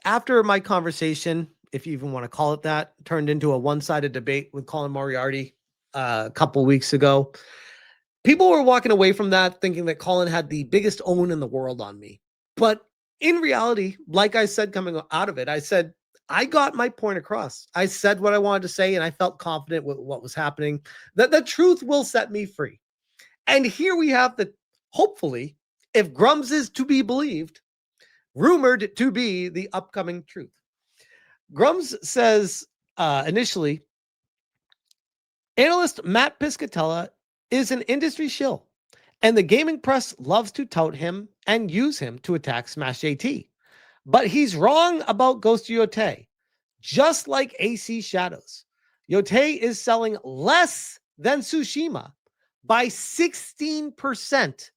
After my conversation, if you even want to call it that, turned into a one-sided debate with Colin Moriarty a couple weeks ago, people were walking away from that thinking that Colin had the biggest own in the world on me. But in reality, like I said, coming out of it, I said, I got my point across. I said what I wanted to say, and I felt confident with what was happening, that the truth will set me free. And here we have the, hopefully, if Grummz is to be believed, rumored to be the upcoming truth. Grummz says initially, analyst Matt Piscatella is an industry shill, and the gaming press loves to tout him and use him to attack Smash JT. But he's wrong about Ghost of Yotei. Just like AC Shadows, Yotei is selling less than Tsushima by 16%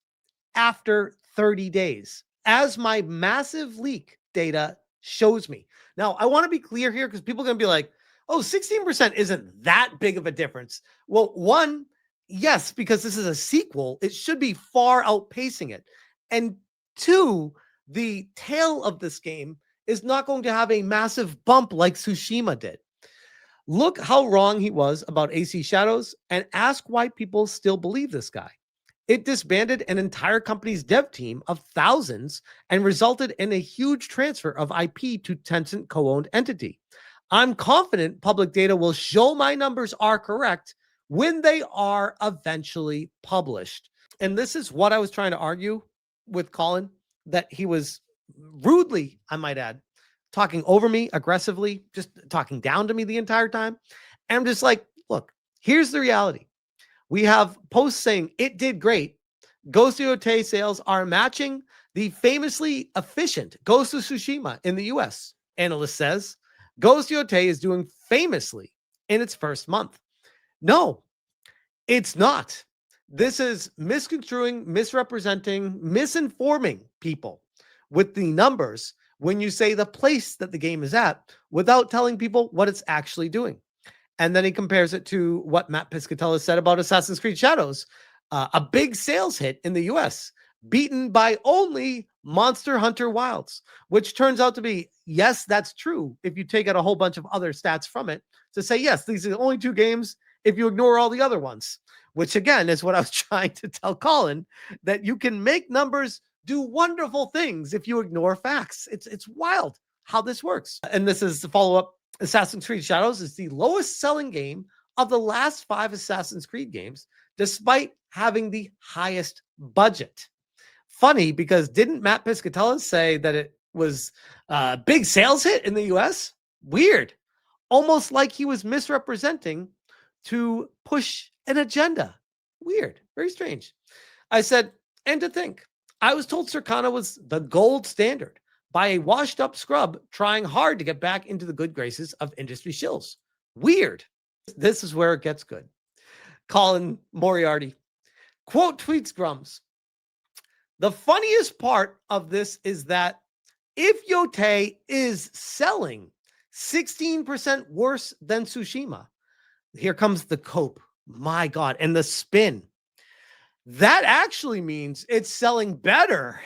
after 30 days, as my massive leak data shows me. Now, I want to be clear here because people are going to be like, oh, 16% isn't that big of a difference. Well, one, yes, because this is a sequel, it should be far outpacing it. And two, the tail of this game is not going to have a massive bump like Tsushima did. Look how wrong he was about AC Shadows and ask why people still believe this guy. It disbanded an entire company's dev team of thousands and resulted in a huge transfer of IP to Tencent co-owned entity. I'm confident public data will show my numbers are correct when they are eventually published. And this is what I was trying to argue with Colin, that he was rudely, I might add, talking over me aggressively, just talking down to me the entire time. And I'm just like, look, here's the reality. We have posts saying it did great. Ghost of Yotei sales are matching the famously efficient Ghost of Tsushima in the US. Analyst says Ghost of Yotei is doing famously in its first month. No, it's not. This is misconstruing, misrepresenting, misinforming people with the numbers when you say the place that the game is at without telling people what it's actually doing. And then he compares it to what Matt Piscatella said about Assassin's Creed Shadows, a big sales hit in the US, beaten by only Monster Hunter Wilds, which turns out to be, yes, that's true. If you take out a whole bunch of other stats from it to say, yes, these are the only two games if you ignore all the other ones, which again is what I was trying to tell Colin, that you can make numbers do wonderful things if you ignore facts. It's wild how this works. And this is the follow-up. Assassin's Creed Shadows is the lowest selling game of the last 5 Assassin's Creed games, despite having the highest budget. Funny, because didn't Matt Piscatella say that it was a big sales hit in the US? Weird. Almost like he was misrepresenting to push an agenda. Weird. Very strange. I said, and to think, I was told Circana was the gold standard by a washed-up scrub trying hard to get back into the good graces of industry shills. Weird. This is where it gets good. Colin Moriarty. Quote tweets Grummz. The funniest part of this is that if Yotei is selling 16% worse than Tsushima, here comes the cope. My God. And the spin. That actually means it's selling better.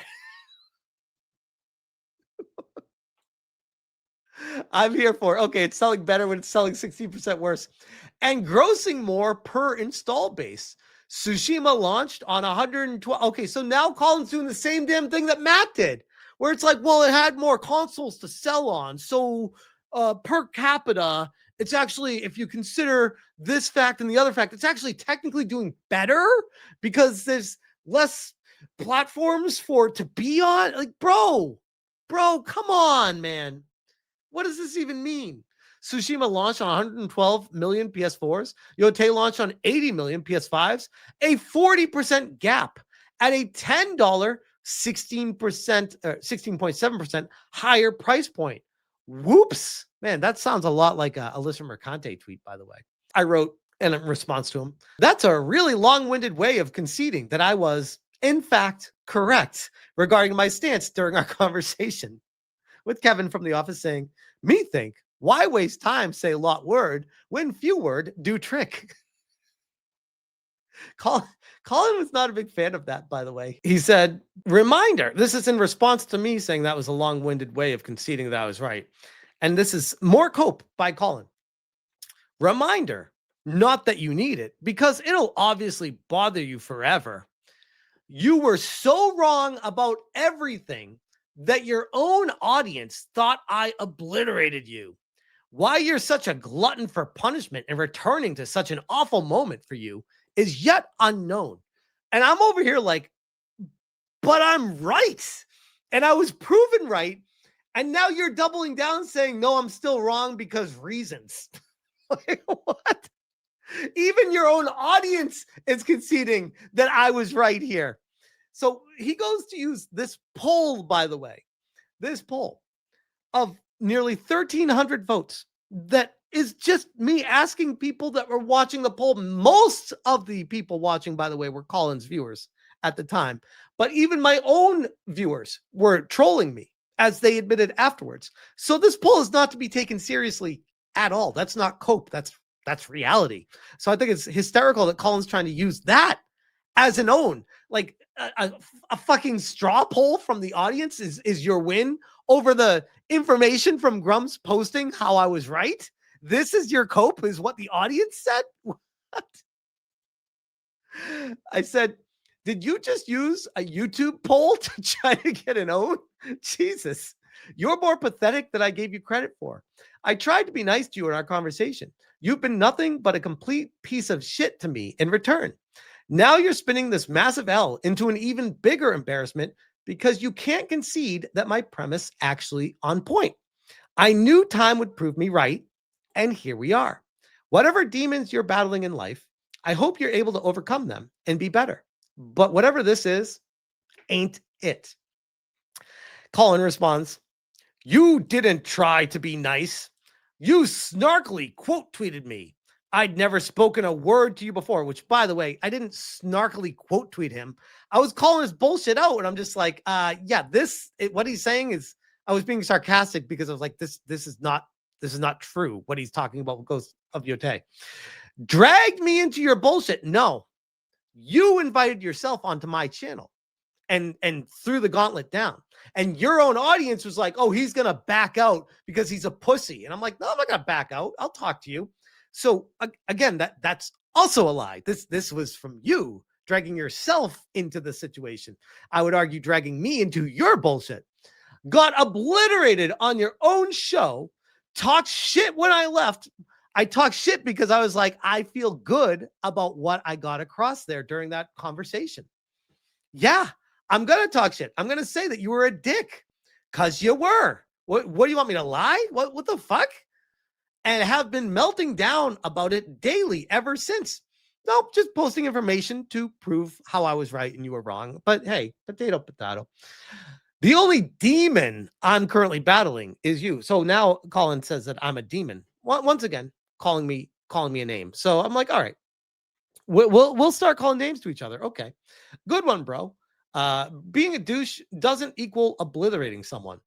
I'm here for, okay, it's selling better when it's selling 16% worse and grossing more per install base. Tsushima launched on 112. Okay, so now Colin's doing the same damn thing that Matt did, where it's like, well, it had more consoles to sell on. So per capita, it's actually, if you consider this fact and the other fact, it's actually technically doing better because there's less platforms for it to be on. Like, bro, come on, man. What does this even mean? Tsushima launched on 112 million PS4s. Yotei launched on 80 million PS5s. A 40% gap at a $10, 16%, 16.7% higher price point. Whoops. Man, that sounds a lot like a Alyssa Mercante tweet, by the way. I wrote in response to him, that's a really long-winded way of conceding that I was, in fact, correct regarding my stance during our conversation. With Kevin from the office saying, me think, why waste time say lot word when few word do trick? Colin Colin was not a big fan of that, by the way. He said, reminder. This is in response to me saying that was a long-winded way of conceding that I was right. And this is more cope by Colin. Reminder, not that you need it, because it'll obviously bother you forever. You were so wrong about everything that your own audience thought I obliterated you. Why you're such a glutton for punishment and returning to such an awful moment for you is yet unknown. And I'm over here like, but I'm right. And I was proven right. And now you're doubling down saying, no, I'm still wrong because reasons. Like, what? Even your own audience is conceding that I was right here. So he goes to use this poll, by the way, this poll of nearly 1,300 votes that is just me asking people that were watching the poll. Most of the people watching, by the way, were Colin's viewers at the time. But even my own viewers were trolling me, as they admitted afterwards. So this poll is not to be taken seriously at all. That's not cope. That's reality. So I think it's hysterical that Colin's trying to use that as an own. Like a fucking straw poll from the audience is your win over the information from Grummz posting how I was right. This is your cope, is what the audience said. What? I said, did you just use a YouTube poll to try to get an own? Jesus, you're more pathetic than I gave you credit for. I tried to be nice to you in our conversation. You've been nothing but a complete piece of shit to me in return. Now you're spinning this massive L into an even bigger embarrassment because you can't concede that my premise actually on point. I knew time would prove me right, and here we are. Whatever demons you're battling in life, I hope you're able to overcome them and be better. But whatever this is, ain't it. Colin responds, you didn't try to be nice. You snarkily quote tweeted me. I'd never spoken a word to you before, which, by the way, I didn't snarkily quote tweet him. I was calling his bullshit out, and I'm just like, what he's saying is, I was being sarcastic because I was like, this is not true. What he's talking about with Ghost of Yotei. Dragged me into your bullshit. No, you invited yourself onto my channel and threw the gauntlet down. And your own audience was like, oh, he's gonna back out because he's a pussy. And I'm like, no, I'm not gonna back out. I'll talk to you. So again, that's also a lie. This was from you dragging yourself into the situation. I would argue dragging me into your bullshit. Got obliterated on your own show. Talked shit when I left. I talked shit because I was like, I feel good about what I got across there during that conversation. Yeah, I'm going to talk shit. I'm going to say that you were a dick because you were. What do you want me to lie? What the fuck? And have been melting down about it daily ever since. Nope, just posting information to prove how I was right and you were wrong. But hey, potato, potato. The only demon I'm currently battling is you. So now Colin says that I'm a demon. Once again, calling me a name. So I'm like, all right, we'll start calling names to each other. Okay, good one, bro. Being a douche doesn't equal obliterating someone.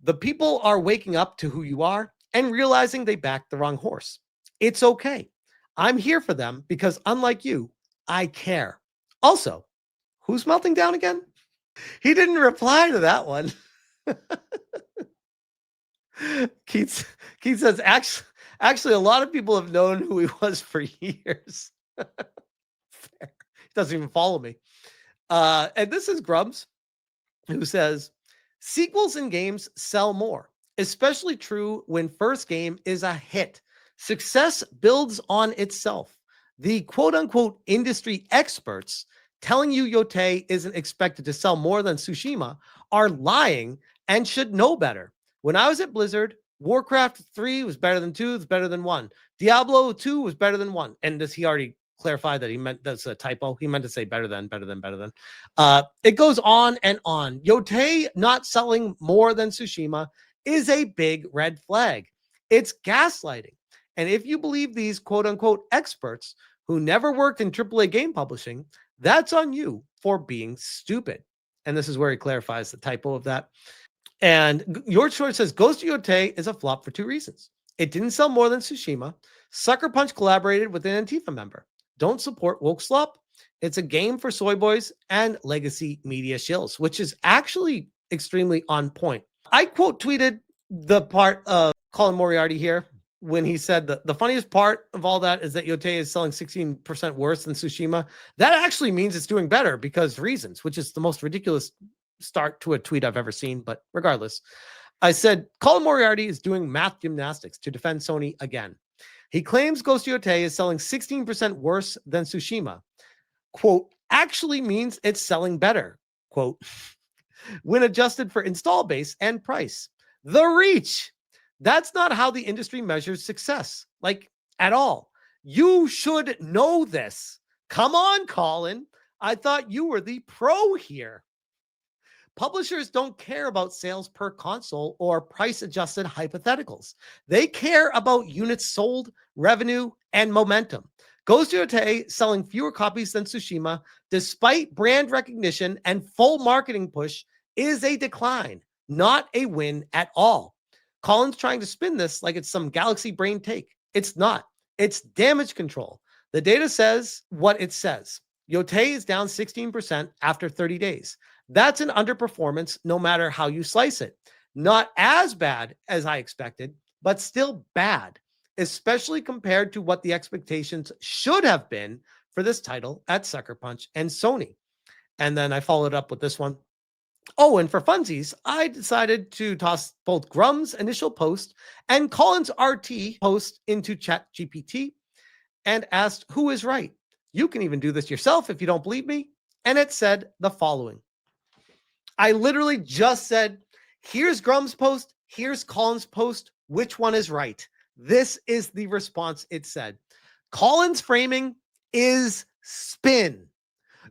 The people are waking up to who you are and realizing they backed the wrong horse. It's okay. I'm here for them because unlike you, I care. Also, who's melting down again? He didn't reply to that one. Keith says, actually, a lot of people have known who he was for years. Fair. He doesn't even follow me. And this is Grummz, who says, sequels in games sell more, especially true when first game is a hit. Success builds on itself. The quote-unquote industry experts telling you Yotei isn't expected to sell more than Tsushima are lying and should know better. When I was at Blizzard, Warcraft 3 was better than 2, it's better than 1. Diablo 2 was better than 1. And does he already clarify that he meant that's a typo? He meant to say better than. It goes on and on. Yotei not selling more than Tsushima is a big red flag. It's gaslighting. And if you believe these quote-unquote experts who never worked in AAA game publishing, that's on you for being stupid. And this is where he clarifies the typo of that. And your choice says Ghost of Yotei is a flop for 2 reasons. It didn't sell more than Tsushima. Sucker Punch collaborated with an Antifa member. Don't support woke slop. It's a game for soy boys and legacy media shills, which is actually extremely on point. I quote tweeted the part of Colin Moriarty here when he said that the funniest part of all that is that Yotei is selling 16% worse than Tsushima. That actually means it's doing better because reasons, which is the most ridiculous start to a tweet I've ever seen. But regardless, I said Colin Moriarty is doing math gymnastics to defend Sony again. He claims Ghost of Yotei is selling 16% worse than Tsushima. Quote, actually means it's selling better. Quote, when adjusted for install base and price. The reach. That's not how the industry measures success, like at all. You should know this. Come on, Colin. I thought you were the pro here. Publishers don't care about sales per console or price adjusted hypotheticals. They care about units sold, revenue, and momentum. Ghost of Yotei selling fewer copies than Tsushima, despite brand recognition and full marketing push, is a decline, not a win at all. Colin's trying to spin this like it's some galaxy brain take. It's not. It's damage control. The data says what it says. Yotei is down 16% after 30 days. That's an underperformance no matter how you slice it. Not as bad as I expected, but still bad, especially compared to what the expectations should have been for this title at Sucker Punch and Sony. And then I followed up with this one. Oh, and for funsies, I decided to toss both Grummz' initial post and Colin's RT post into ChatGPT and asked who is right. You can even do this yourself if you don't believe me. And it said the following. I literally just said, here's Grummz' post, here's Colin's post, which one is right? This is the response it said. Colin's framing is spin.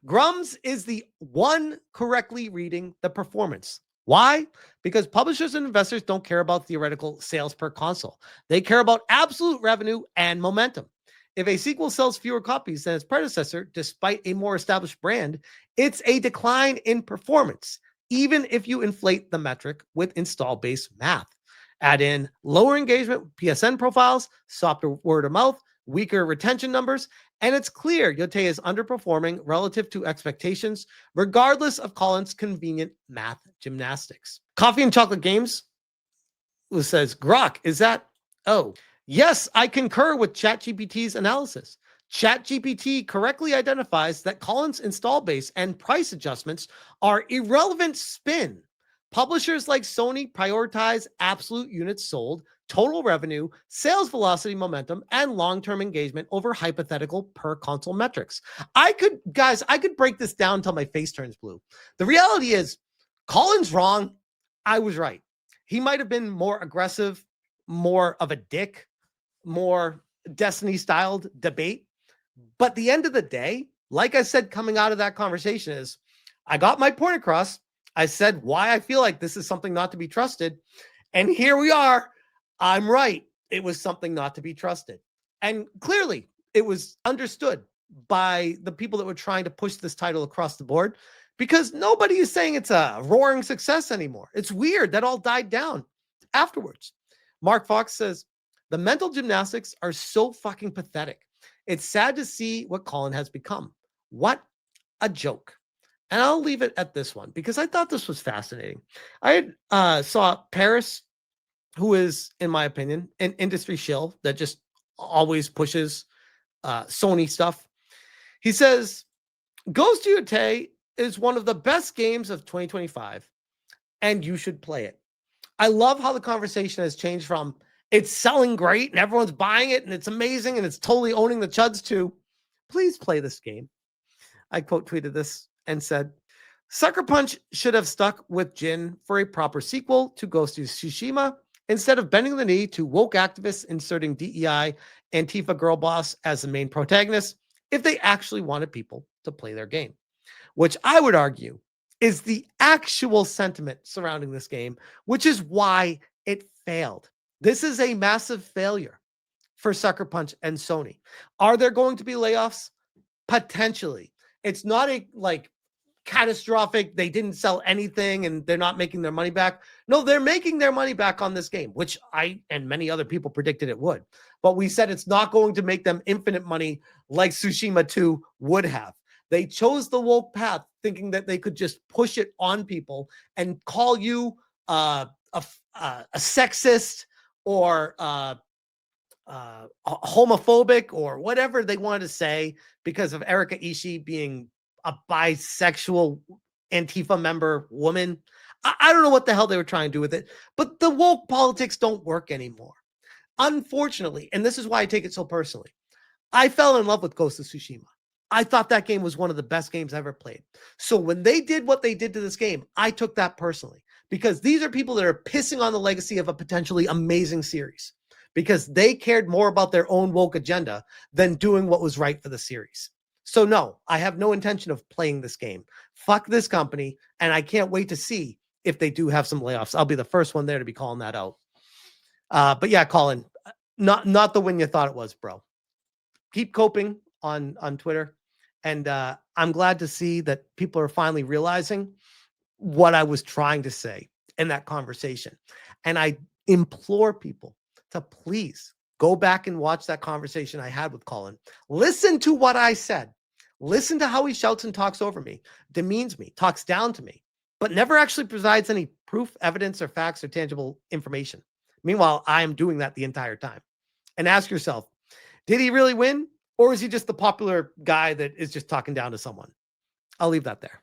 Grummz is the one correctly reading the performance. Why? Because publishers and investors don't care about theoretical sales per console. They care about absolute revenue and momentum. If a sequel sells fewer copies than its predecessor, despite a more established brand, it's a decline in performance, even if you inflate the metric with install-based math. Add in lower engagement with PSN profiles, softer word of mouth, weaker retention numbers, and it's clear Yotei is underperforming relative to expectations, regardless of Colin's convenient math gymnastics. Coffee and Chocolate Games says, Grok, is that? Oh, yes, I concur with ChatGPT's analysis. ChatGPT correctly identifies that Colin's install base and price adjustments are irrelevant spin. Publishers like Sony prioritize absolute units sold, total revenue, sales velocity momentum, and long-term engagement over hypothetical per console metrics. I could break this down until my face turns blue. The reality is, Colin's wrong. I was right. He might have been more aggressive, more of a dick, more Destiny-styled debate. But the end of the day, like I said, coming out of that conversation is, I got my point across. I said why I feel like this is something not to be trusted. And here we are. I'm right. It was something not to be trusted. And clearly, it was understood by the people that were trying to push this title across the board, because nobody is saying it's a roaring success anymore. It's weird. That all died down afterwards. Mark Fox says, the mental gymnastics are so fucking pathetic. It's sad to see what Colin has become. What a joke. And I'll leave it at this one because I thought this was fascinating. I saw Paris, who is, in my opinion, an industry shill that just always pushes Sony stuff. He says, Ghost of Tsushima is one of the best games of 2025, and you should play it. I love how the conversation has changed from it's selling great and everyone's buying it and it's amazing and it's totally owning the chuds to please play this game. I quote tweeted this and said, Sucker Punch should have stuck with Jin for a proper sequel to Ghost of Tsushima instead of bending the knee to woke activists inserting DEI Antifa girl boss as the main protagonist if they actually wanted people to play their game, which I would argue is the actual sentiment surrounding this game, which is why it failed. This is a massive failure for Sucker Punch and Sony. Are there going to be layoffs? Potentially. It's not a catastrophic, they didn't sell anything and they're not making their money back. No, they're making their money back on this game, which I and many other people predicted it would. But we said it's not going to make them infinite money like Tsushima 2 would have. They chose the woke path thinking that they could just push it on people and call you a sexist or homophobic or whatever they wanted to say because of Erika Ishii being a bisexual Antifa member woman. I don't know what the hell they were trying to do with it, but the woke politics don't work anymore. Unfortunately, and this is why I take it so personally, I fell in love with Ghost of Tsushima. I thought that game was one of the best games I ever played. So when they did what they did to this game, I took that personally because these are people that are pissing on the legacy of a potentially amazing series because they cared more about their own woke agenda than doing what was right for the series. So no, I have no intention of playing this game. Fuck this company, and I can't wait to see if they do have some layoffs. I'll be the first one there to be calling that out. But yeah, Colin, not the win you thought it was, bro. Keep coping on Twitter, and I'm glad to see that people are finally realizing what I was trying to say in that conversation. And I implore people to please go back and watch that conversation I had with Colin. Listen to what I said. Listen to how he shouts and talks over me, demeans me, talks down to me, but never actually provides any proof, evidence, or facts or tangible information. Meanwhile, I am doing that the entire time. And ask yourself, did he really win? Or is he just the popular guy that is just talking down to someone? I'll leave that there.